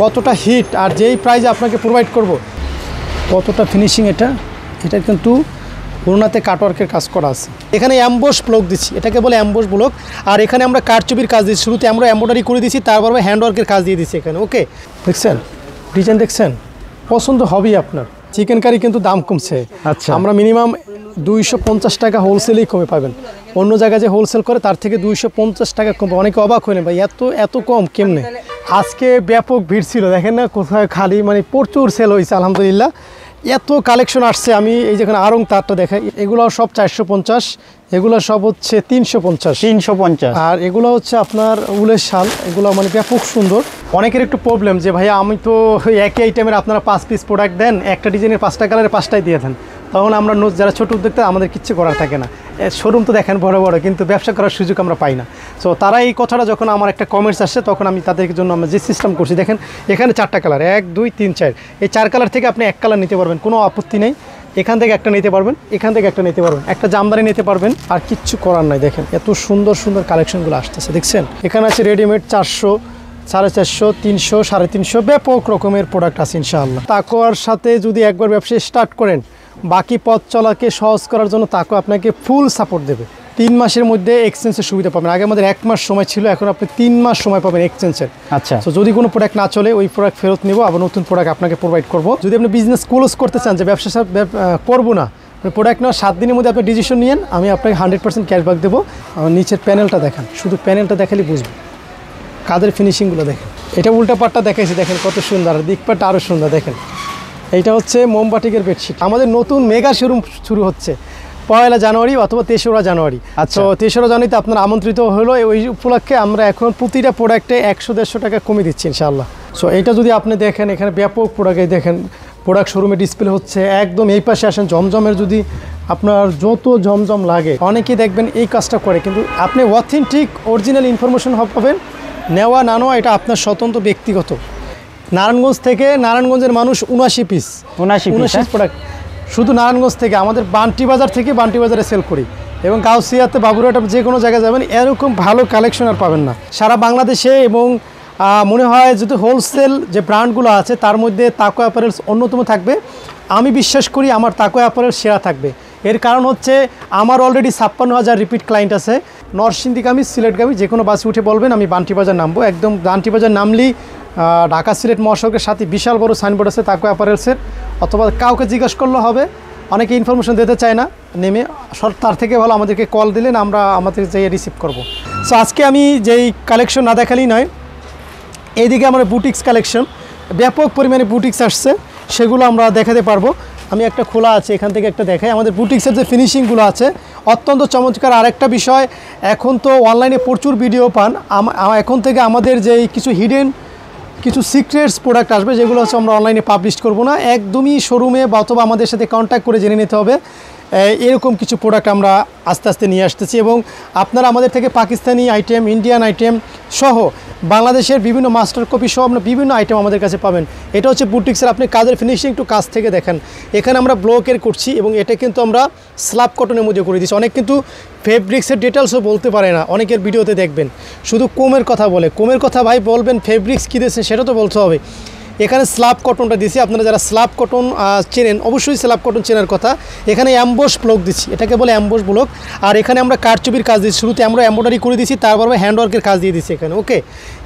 কতটা হিট আর যেই প্রাইজে আপনাকে প্রোভাইড করব কতটা ফিনিশিং এটা কিন্তু ওড়নাতে কাটওয়ার্কের কাজ করা আছে। এখানে অ্যাম্বোস ব্লক দিচ্ছি, এটাকে বলে অ্যাম্বোস ব্লক। আর এখানে আমরা কারচুপির কাজ দিচ্ছি, শুরুতে আমরা এমব্রয়ডারি করে দিচ্ছি, তারপর হ্যান্ডওয়ার্কের কাজ দিয়ে দিচ্ছি এখানে। ওকে, দেখছেন ডিজাইন, দেখছেন পছন্দ হবেই আপনার। চিকেন কারি কিন্তু দাম কমছে। আচ্ছা, আমরা মিনিমাম 250 টাকা হোলসেলেই কমে পাবেন। অন্য জায়গায় যে হোলসেল করে তার থেকে 250 টাকা কম। অনেকে অবাক হলেন ভাই এত কম কেমনে। আজকে ব্যাপক ভিড় ছিল, দেখেন না কোথায় খালি, মানে প্রচুর সেল হয়েছে আলহামদুলিল্লাহ। এত কালেকশন আসছে। আমি এই যেখানে আরং তারটা দেখাই, এগুলো সব 450, এগুলো সব হচ্ছে 350। আর এগুলো হচ্ছে আপনার উলের শাল, এগুলো মানে ব্যাপক সুন্দর। অনেকের একটু প্রবলেম যে ভাইয়া আমি তো একই আইটেমের আপনারা 5 পিস প্রোডাক্ট দেন, একটা ডিজাইনের 5টা কালারের 5টাই দিয়ে দেন, তখন আমরা যারা ছোটো উদ্যোক্তা আমাদের কিচ্ছু করার থাকে না। শোরুম তো দেখেন বড় বড়, কিন্তু ব্যবসা করার সুযোগ আমরা পাই না। সো তারা এই কথাটা যখন আমার একটা কমেন্টস আসছে, তখন আমি তাদের জন্য আমরা যে সিস্টেম করছি, দেখেন এখানে 4টা কালার, 1 2 3 4, এই 4 কালার থেকে আপনি 1 কালার নিতে পারবেন, কোনো আপত্তি নেই। এখান থেকে একটা নিতে পারবেন, এখান থেকে একটা নিতে পারবেন, একটা জামদানি নিতে পারবেন, আর কিচ্ছু করার নাই। দেখেন এত সুন্দর সুন্দর কালেকশনগুলো আসতেছে, দেখছেন। এখানে আছে রেডিমেড 400, 450, 300, 350, ব্যাপক রকমের প্রোডাক্ট আছে ইনশাআল্লাহ। তাকওয়ার সাথে যদি একবার ব্যবসা স্টার্ট করেন, বাকি পথ চলাকে সহজ করার জন্য তাকওয়া আপনাকে ফুল সাপোর্ট দেবে। 3 মাসের মধ্যে এক্সচেঞ্জের সুবিধা পাবেন। আগে আমাদের 1 মাস সময় ছিল, এখন আপনি 3 মাস সময় পাবেন এক্সচেঞ্জের। আচ্ছা, তো যদি কোনো প্রোডাক্ট না চলে, ওই প্রোডাক্ট ফেরত নেব, আবার নতুন প্রোডাক্ট আপনাকে প্রোভাইড করব। যদি আপনি বিজনেস ক্লোজ করতে চান, যে ব্যবসা করবো না, প্রোডাক্ট নেওয়ার 7 দিনের মধ্যে আপনি ডিসিশন নিয়েন, আমি আপনাকে 100% ক্যাশব্যাক দেবো। আমার নিচের প্যানেলটা দেখেন, শুধু প্যানেলটা দেখালেই বুঝবেন। কাদের ফিনিশিংগুলো দেখেন, এটা উল্টা পাটটা দেখাইছি, দেখেন কত সুন্দর, আর দিক পাটটা আরও সুন্দর। দেখেন এইটা হচ্ছে মোমবাটিকের বেডশিট। আমাদের নতুন মেগা শোরুম শুরু হচ্ছে 1 জানুয়ারি অথবা 3রা জানুয়ারি। আচ্ছা, তো 3রা জানুয়ারিতে আপনারা আমন্ত্রিত হলো। ওই উপলক্ষে আমরা এখন প্রতিটা প্রোডাক্টে 100-150 টাকা কমে দিচ্ছি ইনশাআল্লাহ। সো এইটা যদি আপনি দেখেন, এখানে ব্যাপক প্রোডাক্টে দেখেন প্রোডাক্ট শোরুমে ডিসপ্লে হচ্ছে। একদম এই পাশে আসেন, জমজমের যদি আপনার যত জমজম লাগে, অনেকেই দেখবেন এই কাজটা করে, কিন্তু আপনি অথেন্টিক অরিজিনাল ইনফরমেশন পাবেন। নেওয়া না নেওয়া এটা আপনার স্বতন্ত্র ব্যক্তিগত। নারায়ণগঞ্জ থেকে, নারায়ণগঞ্জের মানুষ 79 পিস প্রোডাক্ট শুধু নারায়ণগঞ্জ থেকে, আমাদের বান্টি বাজার থেকে বান্টি বাজারে সেল করি, এবং গাউসিয়াতে, বাবুরহাট, যে কোনো জায়গায় যাবেন এরকম ভালো কালেকশন আর পাবেন না সারা বাংলাদেশে। এবং মনে হয় যদি হোলসেল যে ব্র্যান্ডগুলো আছে তার মধ্যে তাকওয়া অ্যাপারেলস অন্যতম থাকবে। আমি বিশ্বাস করি আমার তাকওয়া অ্যাপারেলস সেরা থাকবে। এর কারণ হচ্ছে আমার অলরেডি 56,000 রিপিট ক্লায়েন্ট আছে। নরসিংদীগামী, সিলেটগামী যে কোনো বাসে উঠে বলবেন আমি বান্টি বাজার নামবো। একদম বান্টি বাজার নামলেই ঢাকা সিলেট মহাসড়কের সাথে বিশাল বড় সাইনবোর্ড আছে তাকওয়া অ্যাপারেলসের, অথবা কাউকে জিজ্ঞাসা করলে হবে। অনেকে ইনফরমেশন দিতে চায় না নেমে, তার থেকে ভালো আমাদেরকে কল দিলেন, আমরা আমাদের যেয়ে রিসিভ করব। সো আজকে আমি যেই কালেকশন না দেখালেই নয়, এইদিকে আমার বুটিক্স কালেকশন, ব্যাপক পরিমাণে বুটিক্স আসছে, সেগুলো আমরা দেখাতে পারবো। আমি একটা খোলা আছে, এখান থেকে একটা দেখাই। আমাদের বুটিক্সের যে ফিনিশিংগুলো আছে অত্যন্ত চমৎকার। আরেকটা বিষয়, এখন তো অনলাইনে প্রচুর ভিডিও পান, এখন থেকে আমাদের যেই কিছু হিডেন কিছু সিক্রেটস প্রোডাক্ট আসবে, যেগুলো হচ্ছে আমরা অনলাইনে পাবলিশ করব না, একদমই শোরুমে বা অথবা আমাদের সাথে কন্ট্যাক্ট করে জেনে নিতে হবে। এরকম কিছু প্রোডাক্ট আমরা আস্তে আস্তে নিয়ে আসতেছি, এবং আপনারা আমাদের থেকে পাকিস্তানি আইটেম, ইন্ডিয়ান আইটেম সহ বাংলাদেশের বিভিন্ন মাস্টার কপি সহ আপনার বিভিন্ন আইটেম আমাদের কাছে পাবেন। এটা হচ্ছে বুটিক্সের। আপনি কাজের ফিনিশিং একটু কাছ থেকে দেখেন, এখানে আমরা ব্লকের করছি, এবং এটা কিন্তু আমরা স্ল্যাব কটনের মধ্যে করে দিচ্ছি। অনেক কিন্তু ফেব্রিক্সের ডিটেলসও বলতে পারে না, অনেকের ভিডিওতে দেখবেন শুধু কোমের কথা বলে। কোমের কথা ভাই বলবেন, ফেব্রিক্স কী দিয়েছে সেটা তো বলতে হবে। এখানে স্ল্যাব কটনটা দিছি, আপনারা যারা স্ল্যাব কটন চেনেন অবশ্যই স্ল্যাব কটন চেনার কথা। এখানে অ্যাম্বোস ব্লক দিচ্ছি, এটাকে বলে অ্যাম্বোস ব্লক। আর এখানে আমরা কারচুপির কাজ দিচ্ছি, শুরুতে আমরা এমব্রয়ডারি করে দিচ্ছি, তারপর হ্যান্ডওয়ার্কের কাজ দিয়ে দিচ্ছি এখানে। ওকে,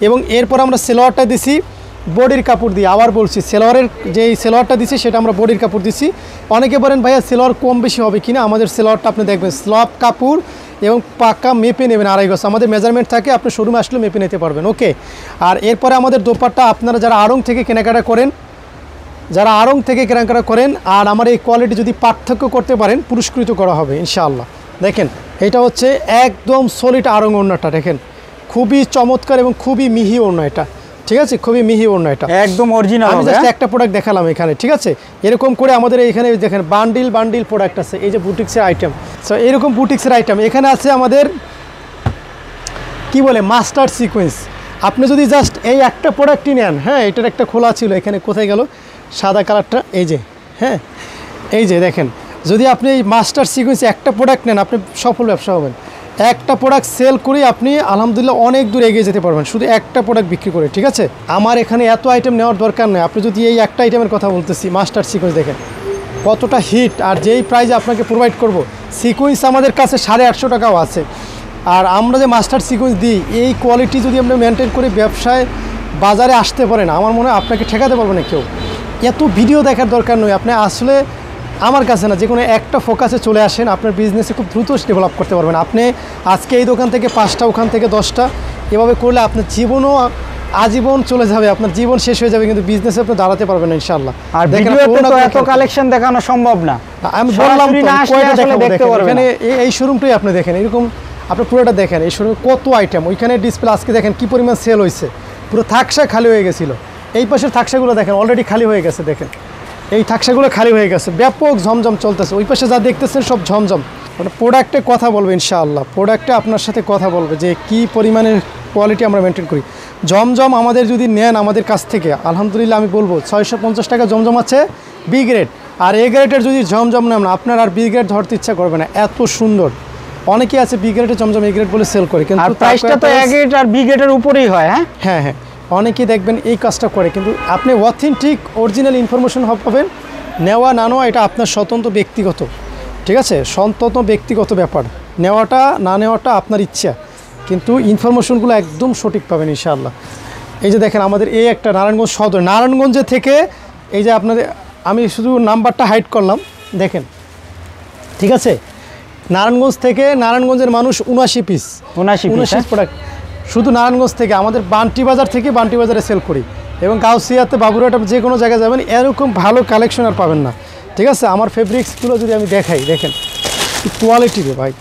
এবং এরপর আমরা সেলোয়ারটা দিছি বডির কাপড় দিয়ে। আবার বলছি, সেলোয়ারের যেই সেলোয়ারটা দিচ্ছি সেটা আমরা বডির কাপড় দিচ্ছি। অনেকে বলেন ভাইয়া সেলোয়ার কম বেশি হবে কিনা, আমাদের সেলোয়ারটা আপনি দেখবেন স্লব কাপড় এবং পাক্কা মেপে নেবেন 2.5 গজ। আমাদের মেজারমেন্ট থাকে, আপনি শোরুমে আসলে মেপে নিতে পারবেন। ওকে, আর এরপরে আমাদের দোপাট্টা আপনারা যারা আড়ং থেকে কেনাকাটা করেন, আর আমার এই কোয়ালিটি যদি পার্থক্য করতে পারেন পুরস্কৃত করা হবে ইনশাআল্লাহ। দেখেন এটা হচ্ছে একদম সলিড আড়ং ওড়নাটা, দেখেন খুবই চমৎকার এবং খুবই মিহি ওড়না এটা, ঠিক আছে, খুবই মিহি ওড়না এটা, একদম অরিজিনাল। আমি জাস্ট একটা প্রোডাক্ট দেখালাম এখানে, ঠিক আছে। এরকম করে আমাদের এখানে দেখেন বান্ডিল প্রোডাক্ট আছে, এই যে বুটিক্সের আইটেম। সো এরকম বুটিক্সের আইটেম এখানে আছে আমাদের কি বলে মাস্টার সিকোয়েন্স। আপনি যদি জাস্ট এই একটা প্রোডাক্টই নেন, হ্যাঁ এটার একটা খোলা ছিল, এখানে কোথায় গেল সাদা কালারটা, এই যে, হ্যাঁ এই যে দেখেন, যদি আপনি এই মাস্টার সিকোয়েন্স একটা প্রোডাক্ট নেন আপনি সফল ব্যবসা হবেন। একটা প্রোডাক্ট সেল করে আপনি আলহামদুলিল্লাহ অনেক দূর এগিয়ে যেতে পারবেন শুধু একটা প্রোডাক্ট বিক্রি করে, ঠিক আছে? আমার এখানে এত আইটেম নেওয়ার দরকার নেই। আপনি যদি এই একটা আইটেমের কথা বলতেছি, মাস্টার সিকোয়েন্স দেখেন কতটা হিট, আর যেই প্রাইজে আপনাকে প্রোভাইড করব, সিকোয়েন্স আমাদের কাছে 850 টাকাও আছে। আর আমরা যে মাস্টার সিকোয়েন্স দিই, এই কোয়ালিটি যদি আপনি মেনটেন করে ব্যবসায় বাজারে আসতে পারেন, আমার মনে হয় আপনাকে ঠেকাতে পারবে না কেউ। এত ভিডিও দেখার দরকার নয়, আপনি আসলে আমার কাছে না, যে কোনো একটা ফোকাসে চলে আসেন, আপনার বিজনেসে খুব দ্রুত ডেভেলপ করতে পারবেন। আপনি আজকে এই দোকান থেকে 5টা, ওখান থেকে 10টা, এভাবে করলে আপনার জীবনও আজীবন চলে যাবে, আপনার জীবন শেষ হয়ে যাবে, কিন্তু বিজনেসে আপনি দাঁড়াতে পারবেন না ইনশাআল্লাহ। আর ভিডিওতে তো এত কালেকশন দেখানো সম্ভব না, আমি বললাম তো কয়টা দেখাবো। এখানে এই শোরুমটাই আপনি দেখেন, এরকম আপনি পুরোটা দেখেন, এই শোরুমে কত আইটেম, ওইখানে ডিসপ্লে আজকে দেখেন কি পরিমাণ সেল হয়েছে, পুরো থাকসা খালি হয়ে গেছিলো। এই পাশের থাকসাগুলো দেখেন অলরেডি খালি হয়ে গেছে, দেখেন এই থাকসাগুলো খালি হয়ে গেছে, ব্যাপক ঝমঝম চলতেছে। ওই পাশে যা দেখতেছেন সব ঝমঝম, মানে প্রোডাক্টে কথা বলবে ইনশাআল্লাহ, প্রোডাক্টে আপনার সাথে কথা বলবে যে কি পরিমাণের কোয়ালিটি আমরা মেনটেন করি। জমজম আমাদের যদি নেন আমাদের কাছ থেকে, আলহামদুলিল্লাহ আমি বলবো 650 টাকা জমজম আছে বি গ্রেড, আর এ গ্রেডের যদি জমজম নেন না, আপনার আর বি গ্রেড ধরতে ইচ্ছা করবে না, এত সুন্দর। অনেকেই আছে বি গ্রেডের জমজম এ গ্রেড বলে সেল করে, কিন্তু প্রাইসটা তো এ গ্রেড আর বি গ্রেডের উপরেই হয়। হ্যাঁ হ্যাঁ, অনেকেই দেখবেন এই কাজটা করে, কিন্তু আপনি অথেন্টিক অরিজিনাল ইনফরমেশন পাবেন। নেওয়া না নেওয়া এটা আপনার স্বতন্ত্র ব্যক্তিগত, ঠিক আছে, স্বতন্ত্র ব্যক্তিগত ব্যাপার। নেওয়াটা না নেওয়াটা আপনার ইচ্ছা, কিন্তু ইনফরমেশনগুলো একদম সঠিক পাবেন ইনশাআল্লাহ। এই যে দেখেন আমাদের এই একটা নারায়ণগঞ্জ সদর, নারায়ণগঞ্জে থেকে এই যে আপনাদের আমি শুধু নাম্বারটা হাইড করলাম, দেখেন, ঠিক আছে, নারায়ণগঞ্জ থেকে, নারায়ণগঞ্জের মানুষ 79 পিস প্রোডাক্ট শুধু নারায়ণগঞ্জ থেকে, আমাদের বান্টি বাজার থেকে বান্টি বাজারে সেল করি, এবং গাউসিয়াতে বাবুরহাটে যে কোনো জায়গায় যাবেন এরকম ভালো কালেকশন আর পাবেন না, ঠিক আছে? আমার ফেব্রিক্সগুলো যদি আমি দেখাই, দেখেন কোয়ালিটি রে ভাই,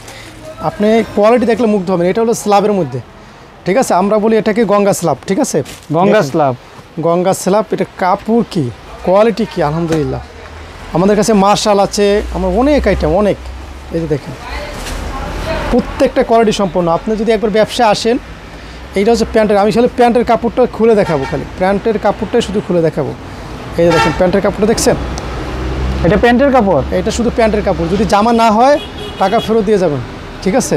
আপনি কোয়ালিটি দেখলে মুগ্ধ হবেন। এটা হলো স্ল্যাবের মধ্যে, ঠিক আছে, আমরা বলি এটাকে গঙ্গা স্ল্যাব, ঠিক আছে, গঙ্গা স্ল্যাব, গঙ্গা স্ল্যাব। এটা কাপড় কি কোয়ালিটি কি, আলহামদুলিল্লাহ আমাদের কাছে মার্শাল আছে, আমার অনেক আইটেম অনেক। এই যে দেখেন প্রত্যেকটা কোয়ালিটি সম্পন্ন। আপনি যদি একবার ব্যবসা আসেন, এইটা হচ্ছে প্যান্টের, আমি আসলে প্যান্টের কাপড়টা খুলে দেখাবো, খালি প্যান্টের কাপড়টাই শুধু খুলে দেখাবো। এই যে দেখেন প্যান্টের কাপড়টা দেখছেন, এটা প্যান্টের কাপড়, এটা শুধু প্যান্টের কাপড়, যদি জামা না হয় টাকা ফেরত দিয়ে যাবেন, ঠিক আছে?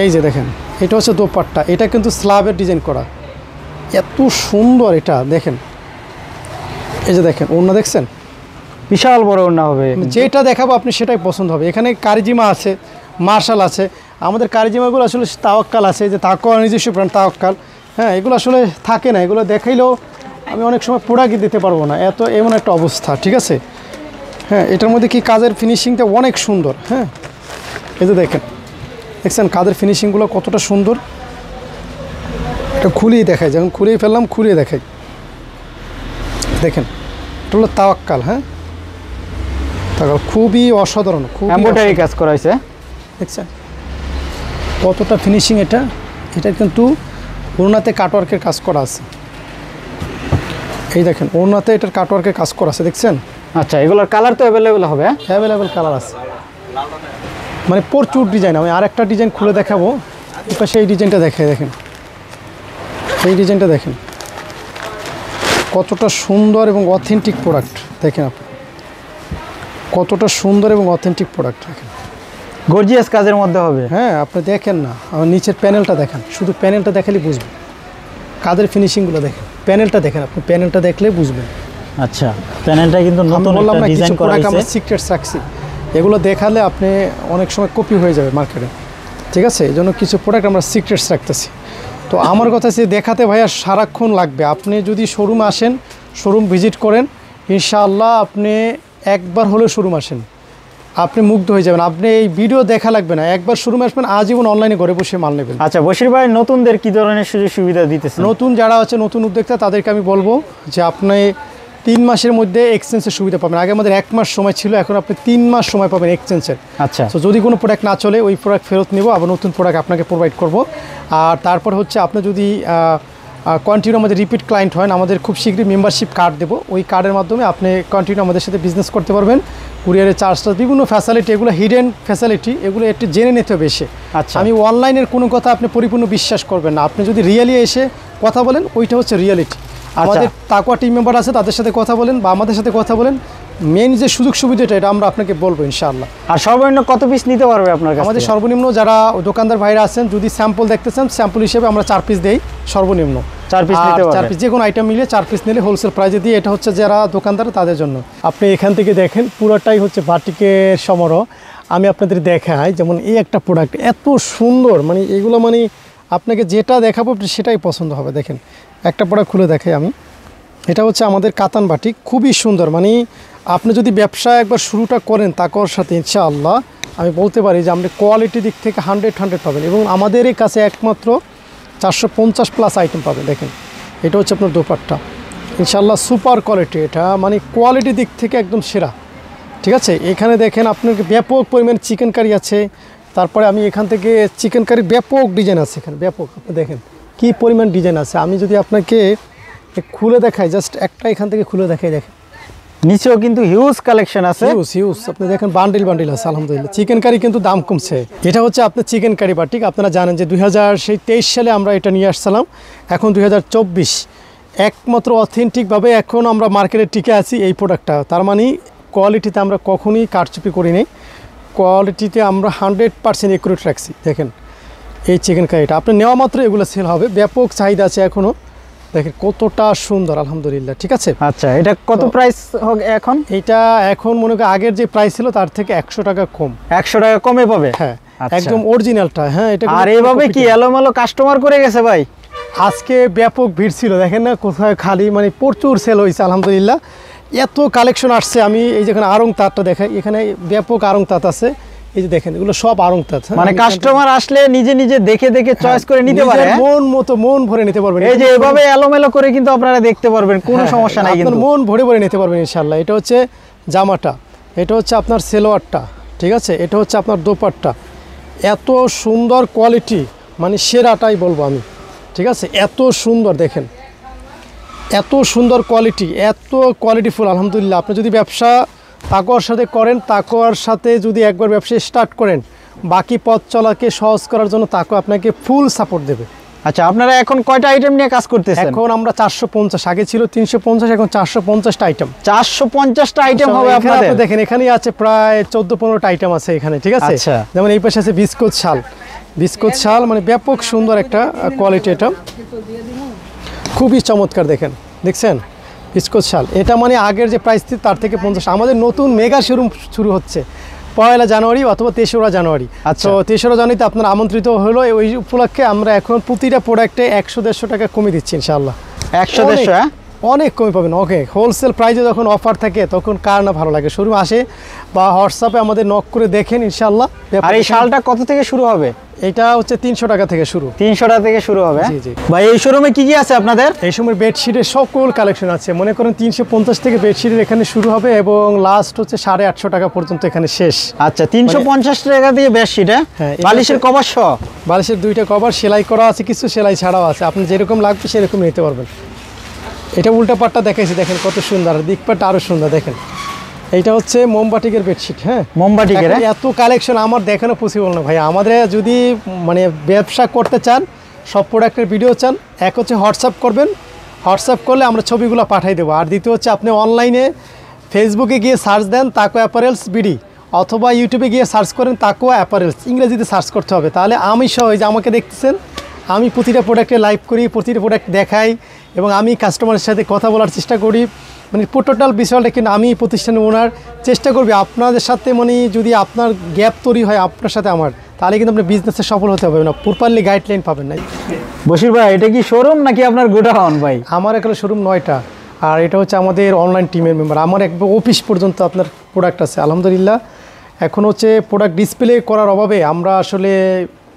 এই যে দেখেন এটা হচ্ছে দোপাট্টা, এটা কিন্তু স্ল্যাবের ডিজাইন করা, এত সুন্দর এটা দেখেন। এই যে দেখেন ওড়না দেখছেন, বিশাল বড় ওড়না হবে, যেটা দেখাবো আপনি সেটাই পছন্দ হবে। এখানে কারিজিমা আছে, মার্শাল আছে, আমাদের কারিজিমাগুলো আসলে তাওয়াক্কাল আছে, যে তাওয়াক্কাল নিজস্ব ব্র্যান্ড তাওয়াক্কাল, হ্যাঁ, এগুলো আসলে থাকে না, এগুলো দেখাইলেও আমি অনেক সময় প্রোডাক্টই দিতে পারবো না, এত এমন একটা অবস্থা, ঠিক আছে? হ্যাঁ, এটার মধ্যে কি কাজের ফিনিশিংটা অনেক সুন্দর। হ্যাঁ, এই যে দেখছেন কাজের ফিনিশিংগুলো কতটা সুন্দর, এটা খুলিয়ে দেখাই, যখন খুলিয়ে ফেললাম খুলিয়ে দেখাই, দেখেন এটা হলো তাওয়াক্কাল। হ্যাঁ, তাওয়াক্কাল খুবই অসাধারণ, খুব এমব্রয়ডারি কাজ করা হয়েছে, দেখছেন কতটা ফিনিশিং। এটা কিন্তু ওড়নাতে কাটওয়ার্কের কাজ করা আছে, এই দেখেন ওড়নাতে এটার কাটওয়ার্কের কাজ করা আছে, দেখছেন? আচ্ছা, এগুলোর কালার তো অ্যাভেলেবেল হবে? অ্যাভেলেবেল কালার আছে, মানে প্রচুর ডিজাইন। আমি আর একটা ডিজাইন খুলে দেখাবো, এটা সেই ডিজাইনটা দেখে দেখেন, এই ডিজাইনটা দেখেন কতটা সুন্দর এবং অথেন্টিক প্রোডাক্ট। দেখেন আপনি কতটা সুন্দর এবং অথেন্টিক প্রোডাক্ট, দেখেন গর্জিয়াস কাজের মধ্যে হবে। হ্যাঁ, আপনি দেখেন না, আমার নিচের প্যানেলটা দেখেন, শুধু প্যানেলটা দেখালে বুঝবেন, কাদের ফিনিশিংগুলো দেখেন, প্যানেলটা দেখেন, আপনি প্যানেলটা দেখলে বুঝবেন। আচ্ছা, প্যানেলটা কিন্তু নতুন একটা ডিজাইন করা হয়েছে, আমরা সিক্রেটস রাখছি, এগুলো দেখালে আপনি অনেক সময় কপি হয়ে যাবে মার্কেটে, ঠিক আছে? এই জন্য কিছু প্রোডাক্ট আমরা সিক্রেটস রাখতেছি। তো আমার কথা হচ্ছে দেখাতে ভাইয়া সারাক্ষণ লাগবে। আপনি যদি শোরুমে আসেন, শোরুম ভিজিট করেন, ইনশাআল্লাহ আপনি একবার হলেও শোরুম আসেন, আপনি মুগ্ধ হয়ে যাবেন। আপনি এই ভিডিও দেখা লাগবে না, একবার শোরুমে আসবেন, আজীবন অনলাইনে ঘরে বসে মাল নেবেন। আচ্ছা, বশির ভাই নতুনদের কি ধরনের সুযোগ সুবিধা দিতেছে? নতুন যারা আছে, নতুন উদ্যোক্তা, তাদেরকে আমি বলবো যে আপনি 3 মাসের মধ্যে এক্সচেঞ্জের সুবিধা পাবেন। আগে আমাদের 1 মাস সময় ছিল, এখন আপনি 3 মাস সময় পাবেন এক্সচেঞ্জের। আচ্ছা, তো যদি কোনো প্রোডাক্ট না চলে, ওই প্রোডাক্ট ফেরত নেব, আবার নতুন প্রোডাক্ট আপনাকে প্রোভাইড করব। আর তারপর হচ্ছে আপনি যদি কন্টিনিউ আমাদের রিপিট ক্লায়েন্ট হয়, আমাদের খুব শীঘ্রই মেম্বারশিপ কার্ড দেবো, ওই কার্ডের মাধ্যমে আপনি কন্টিনিউ আমাদের সাথে বিজনেস করতে পারবেন। কুরিয়ারের চার্জটা, বিভিন্ন ফ্যাসিলিটি, এগুলো হিডেন ফ্যাসিলিটি, এগুলো একটু জেনে নিতে হবে এসে। আচ্ছা, আমি অনলাইনের কোনো কথা আপনি পরিপূর্ণ বিশ্বাস করবেন না, আপনি যদি রিয়েলি এসে কথা বলেন, ওইটা হচ্ছে রিয়েলিটি। আমাদের তাকওয়া টিম মেম্বার আছে, তাদের সাথে কথা বলেন বা আমাদের সাথে কথা বলেন। মেন যে সুযোগ সুবিধাটা এটা আমরা আপনাকে বলবো ইনশাআল্লাহ। আর সর্বনিম্ন কত পিস নিতে পারবে আপনার কাছে? আমাদের সর্বনিম্ন যারা দোকানদার ভাইরা আছেন, যদি স্যাম্পল দেখতে চান, স্যাম্পল হিসেবে আমরা 4 পিস দেই সর্বনিম্ন। 4 পিস নিতে পারবে? 4 পিস যে কোনো আইটেম মিলে 4 পিস নিলে হোলসেল প্রাইসে দিয়ে, এটা হচ্ছে যারা দোকানদার তাদের জন্য। আপনি এখান থেকে দেখেন পুরোটাই হচ্ছে বাটিকের সমারোহ। আমি আপনাদের দেখাই, যেমন এই একটা প্রোডাক্ট এত সুন্দর, মানে এগুলো মানে আপনাকে যেটা দেখাবো সেটাই পছন্দ হবে। দেখেন একটা প্রোডাক্ট খুলে দেখাই আমি। এটা হচ্ছে আমাদের কাতান বাটিক, খুবই সুন্দর। মানে আপনি যদি ব্যবসা একবার শুরুটা করেন তাকওয়ার সাথে, ইনশাআল্লাহ আমি বলতে পারি যে আপনি কোয়ালিটি দিক থেকে 100 পাবেন। এবং আমাদের এই কাছে একমাত্র 450 প্লাস আইটেম পাবেন। দেখেন এটা হচ্ছে আপনার দোপাট্টা, ইনশাআল্লাহ সুপার কোয়ালিটি, এটা মানে কোয়ালিটি দিক থেকে একদম সেরা। ঠিক আছে, এখানে দেখেন আপনার ব্যাপক পরিমাণ চিকেন কারি আছে। তারপরে আমি এখান থেকে চিকেন কারির ব্যাপক ডিজাইন আছে এখানে, ব্যাপক। আপনি দেখেন কি পরিমাণ ডিজাইন আছে। আমি যদি আপনাকে খুলে দেখাই, জাস্ট একটা এখান থেকে খুলে দেখাই, দেখেন নিচেও কিন্তু হিউজ কালেকশন আছে, হিউজ। আপনি দেখেন বান্ডিল আছে আলহামদুলিল্লাহ। চিকেন কারি কিন্তু দাম কমছে। এটা হচ্ছে আপনার চিকেন কারি বাটিক। আপনারা জানেন যে 2023 সালে আমরা এটা নিয়ে আসছিলাম, এখন 2024 একমাত্র অথেন্টিকভাবে এখন আমরা মার্কেটে টিকে আছি এই প্রোডাক্টটা। তার মানে কোয়ালিটিতে আমরা কখনোই কারচুপি করি নাই, কোয়ালিটিতে আমরা 100% একুরেট রাখছি। দেখেন এই চিকেন কারিটা আপনি নেওয়া মাত্র এগুলো সেল হবে, ব্যাপক চাহিদা আছে এখনও। দেখেন কতটা সুন্দর আলহামদুলিল্লাহ। ঠিক আছে, আচ্ছা এটা কত প্রাইস এখন? এটা এখন মনে করি আগের যে প্রাইস ছিল তার থেকে 100 টাকা কম। 100 টাকা কমে পাবে? হ্যাঁ একদম অরিজিনালটা। হ্যাঁ এটা আর এইভাবে কি এলোমেলো কাস্টমার করে গেছে ভাই? আজকে ব্যাপক ভিড় ছিল, দেখেন না কোথায় খালি, মানে প্রচুর সেল হয়েছে আলহামদুলিল্লাহ। এত কালেকশন আসছে। আমি এই যেখানে আড়ং তাঁতটা দেখাই, এখানে ব্যাপক আড়ং তাঁত আছে। এই যে দেখেন এগুলো সব আড়ং তাঁত। মানে কাস্টমার আসলে নিজে নিজে দেখে চয়েস করে নিতে পারে, মন মতো মন ভরে নিতে পারবেন। এই যে এভাবে এলোমেলো করে কিন্তু আপনারা দেখতে পারবেন, কোনো সমস্যা নাই, কিন্তু মন ভরে নিতে পারবেন ইনশাআল্লাহ। এটা হচ্ছে জামাটা, এটা হচ্ছে আপনার সেলোয়ারটা, ঠিক আছে, এটা হচ্ছে আপনার দোপাট্টা। এত সুন্দর কোয়ালিটি, মানে সেরাটাই বলবো আমি। ঠিক আছে, এত সুন্দর, দেখেন এত সুন্দর কোয়ালিটি, এত কোয়ালিটিফুল আলহামদুলিল্লাহ। আপনি যদি ব্যবসা তাকওয়ার সাথে করেন, তাকওয়ার সাথে যদি একবার ব্যবসা স্টার্ট করেন, বাকি পথ চলাকে সহজ করার জন্য তাকওয়া আপনাকে ফুল সাপোর্ট দেবে। আচ্ছা আপনারা এখন কয়টা আইটেম নিয়ে কাজ করতেছেন? এখন আমরা 450, আগে ছিল 350, এখন 450টা আইটেম। 450টা আইটেম হবে আপনাদের? দেখেন এখানেই আছে প্রায় 14-15টা আইটেম আছে এখানে। ঠিক আছে, যেমন এই পাশে আছে বিস্কুট শাল, মানে ব্যাপক সুন্দর একটা কোয়ালিটি। এটা খুবই চমৎকার, দেখছেন বিস্কুট শাল। এটা মানে আগের যে প্রাইস ছিল তার থেকে 50। আমাদের নতুন মেগা শোরুম শুরু হচ্ছে 1 জানুয়ারি অথবা 3রা জানুয়ারি। আচ্ছা, তো 3রা জানুয়ারিতে আপনারা আমন্ত্রিত হলো। ওই উপলক্ষে আমরা এখন প্রতিটা প্রোডাক্টে 100-150 টাকা কমে দিচ্ছি ইনশাআল্লাহ। 100-150 অনেক কমে পাবেন। ওকে, হোলসেল প্রাইসে যখন অফার থাকে তখন কার না ভালো লাগে। শোরুম আসে বা হোয়াটসঅ্যাপে আমাদের নক করে দেখেন ইনশাআল্লাহ। আর এই শালটা কত থেকে শুরু হবে? এটা হচ্ছে 300 টাকা থেকে শুরু। 300 টাকা থেকে শুরু হবে? জি জি ভাই এই শোরুমে কি কি আছে আপনাদের? এই সময় বেডশিটের সকল কালেকশন আছে। মনে করেন 350 থেকে বেডশিটের এখানে শুরু হবে এবং লাস্ট হচ্ছে 850 টাকা পর্যন্ত এখানে শেষ। আচ্ছা 350 টাকা দিয়ে বেডশিট? হ্যাঁ, বালিশের কভার সহ? বালিশের 2টা কভার সেলাই করা আছে, কিছু সেলাই ছাড়াও আছে। আপনি যেরকম লাগবে সেরকম নিতে পারবেন। এটা উল্টা পাটটা দেখাইছি, দেখেন কত সুন্দর, দিক পাটটা আরও সুন্দর। দেখেন এইটা হচ্ছে মোমবাটিকের বেডশিট। হ্যাঁ মোমবাটিকের এত কালেকশন আমার দেখানো পসিবল না ভাই। আমাদের যদি মানে ব্যবসা করতে চান, সব প্রোডাক্টের ভিডিও চান, এক হচ্ছে হোয়াটসঅ্যাপ করবেন, হোয়াটসঅ্যাপ করলে আমরা ছবিগুলো পাঠিয়ে দেবো। আর দ্বিতীয় হচ্ছে আপনি অনলাইনে ফেসবুকে গিয়ে সার্চ দেন তাকওয়া অ্যাপারেলস বিডি, অথবা ইউটিউবে গিয়ে সার্চ করেন তাকওয়া অ্যাপারেলস, ইংরেজিতে সার্চ করতে হবে। তাহলে আমি সহ যে আমাকে দেখতেছেন, আমি প্রতিটা প্রোডাক্টে লাইভ করি, প্রতিটা প্রোডাক্ট দেখাই এবং আমি কাস্টমারের সাথে কথা বলার চেষ্টা করি। মানে টোটাল বিষয়টা কিন্তু আমি প্রতিষ্ঠানের ওনার চেষ্টা করবি আপনাদের সাথে, মানে যদি আপনার গ্যাপ তৈরি হয় আপনার সাথে আমার, তাহলে কিন্তু আপনার বিজনেসে সফল হতে হবে না, প্রপারলি গাইডলাইন পাবেন না। বশির ভাই এটা কি শোরুম নাকি আপনার গোডাউন? ভাই আমার এখানে শোরুম 9টা, আর এটা হচ্ছে আমাদের অনলাইন টিমের মেম্বার। আমার একবার অফিস পর্যন্ত আপনার প্রোডাক্ট আছে আলহামদুলিল্লাহ। এখন হচ্ছে প্রোডাক্ট ডিসপ্লে করার অভাবে আমরা আসলে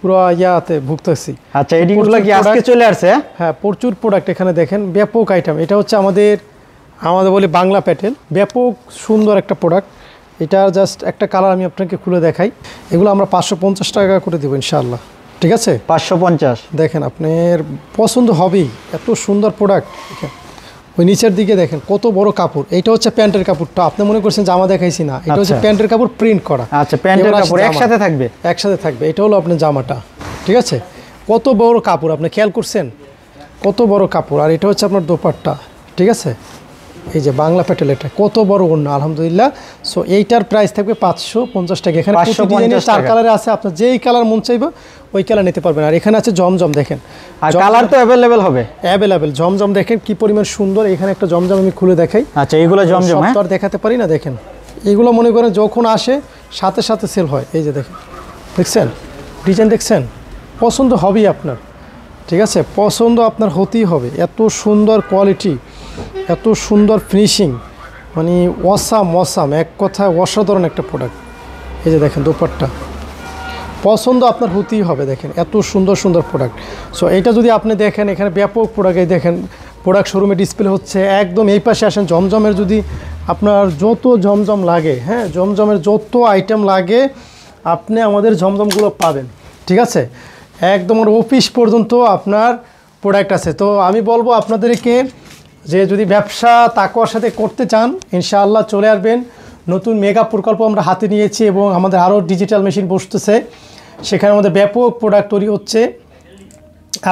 পুরো ইয়াতে ভুগতেছি। আচ্ছা এডিগুলো কি আজকে চলে আসছে? হ্যাঁ প্রচুর প্রোডাক্ট এখানে দেখেন, ব্যাপক আইটেম। এটা হচ্ছে আমাদের বলি বাংলা প্যাটেল, ব্যাপক সুন্দর একটা প্রোডাক্ট। এটা জাস্ট একটা কালার আমি আপনাকে খুলে দেখাই। এগুলো আমরা 550 টাকা করে দেবো ইনশাআল্লাহ। ঠিক আছে 550। দেখেন আপনার পছন্দ হবেই, এত সুন্দর প্রোডাক্ট। ওই নিচের দিকে দেখেন কত বড় কাপড়। এটা হচ্ছে প্যান্টের কাপড়টা, আপনি মনে করছেন জামা দেখাইছি না, এটা হচ্ছে প্যান্টের কাপড় প্রিন্ট করা। আচ্ছা প্যান্টের কাপড় একসাথে থাকবে? একসাথে থাকবে। এটা হলো আপনার জামাটা। ঠিক আছে, কত বড় কাপড় আপনি খেয়াল করছেন, কত বড় কাপড়, আর এটা হচ্ছে আপনার দোপাট্টা, ঠিক আছে। এই যে বাংলা প্যাটেল, এটা কত বড় ওড়না আলহামদুলিল্লাহ। সো এইটার প্রাইস থাকবে 550 টাকা। এখানে 550 চার টাকা। কালারে আছে, আপনার যেই কালার মন চাইবে ওই কালার নিতে পারবেন। আর এখানে আছে জমজম, দেখেন আর কালার তো অ্যাভেলেবেল হবে। অ্যাভেলেবেল জমজম দেখেন কি পরিমাণ সুন্দর। এখানে একটা জমজম আমি খুলে দেখাই। আচ্ছা এগুলো জমজম, সব হ্যাঁ তো আর দেখাতে পারি না, দেখেন এগুলো মনে করেন যখন আসে সাথে সাথে সেল হয়। এই যে দেখেন, দেখছেন ডিজাইন, দেখছেন পছন্দ হবেই আপনার, ঠিক আছে, পছন্দ আপনার হতেই হবে। এত সুন্দর কোয়ালিটি, এত সুন্দর ফিনিশিং, মানে অসাম, এক কথায় অসাধারণ একটা প্রোডাক্ট। এই যে দেখেন দোপাট্টা, পছন্দ আপনার হতেই হবে। দেখেন এত সুন্দর সুন্দর প্রোডাক্ট। সো এইটা যদি আপনি দেখেন, এখানে ব্যাপক প্রোডাক্ট, এই দেখেন প্রোডাক্ট শোরুমে ডিসপ্লে হচ্ছে একদম এই পাশে আসেন। জমজমের যদি আপনার যত জমজম লাগে, হ্যাঁ জমজমের যত আইটেম লাগে আপনি আমাদের জমজমগুলো পাবেন, ঠিক আছে। একদম অফিস পর্যন্ত আপনার প্রোডাক্ট আছে। তো আমি বলবো আপনাদেরকে যে যদি ব্যবসা তাকওয়ার সাথে করতে চান, ইনশাআল্লাহ চলে আসবেন। নতুন মেগা প্রকল্প আমরা হাতে নিয়েছি এবং আমাদের আরও ডিজিটাল মেশিন বসতেছে, সেখানে আমাদের ব্যাপক প্রোডাক্ট তৈরি হচ্ছে।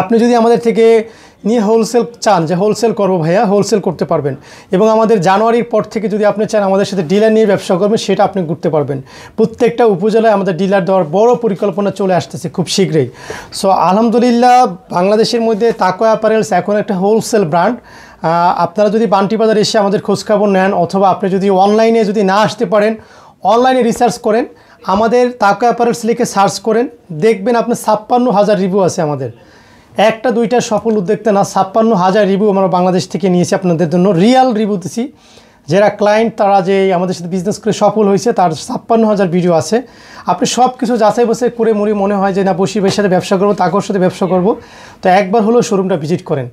আপনি যদি আমাদের থেকে নিয়ে হোলসেল চান, যে হোলসেল করবো ভাইয়া, হোলসেল করতে পারবেন। এবং আমাদের জানুয়ারির পর থেকে যদি আপনি চান আমাদের সাথে ডিলার নিয়ে ব্যবসা করবেন, সেটা আপনি করতে পারবেন। প্রত্যেকটা উপজেলায় আমাদের ডিলার দেওয়ার বড় পরিকল্পনা চলে আসতেছে খুব শীঘ্রই। সো আলহামদুলিল্লাহ বাংলাদেশের মধ্যে তাকওয়া অ্যাপারেলস এখন একটা হোলসেল ব্র্যান্ড। আপনারা যদি বান্টি বাজার এসে আমাদের খোঁজখবর নেন, অথবা আপনি যদি অনলাইনে যদি না আসতে পারেন, অনলাইনে রিসার্চ করেন, আমাদের তাকওয়া অ্যাপারেলস লিখে সার্চ করেন, দেখবেন আপনার 56,000 রিভিউ আছে আমাদের। একটা দুইটা সফল উদ্যোক্তা না, 56,000 রিভিউ আমরা বাংলাদেশ থেকে নিয়েছি আপনাদের জন্য, রিয়াল রিভিউ দিচ্ছি। যারা ক্লায়েন্ট তারা যে আমাদের সাথে বিজনেস করে সফল হয়েছে তার 56,000 ভিডিও আছে। আপনি সব কিছু যাচাই বাছাই করে মনে হয় যে না বশির ভাইয়ের সাথে ব্যবসা করবো, তাকওয়ার সাথে ব্যবসা করব, তো একবার হলেও শোরুমটা ভিজিট করেন।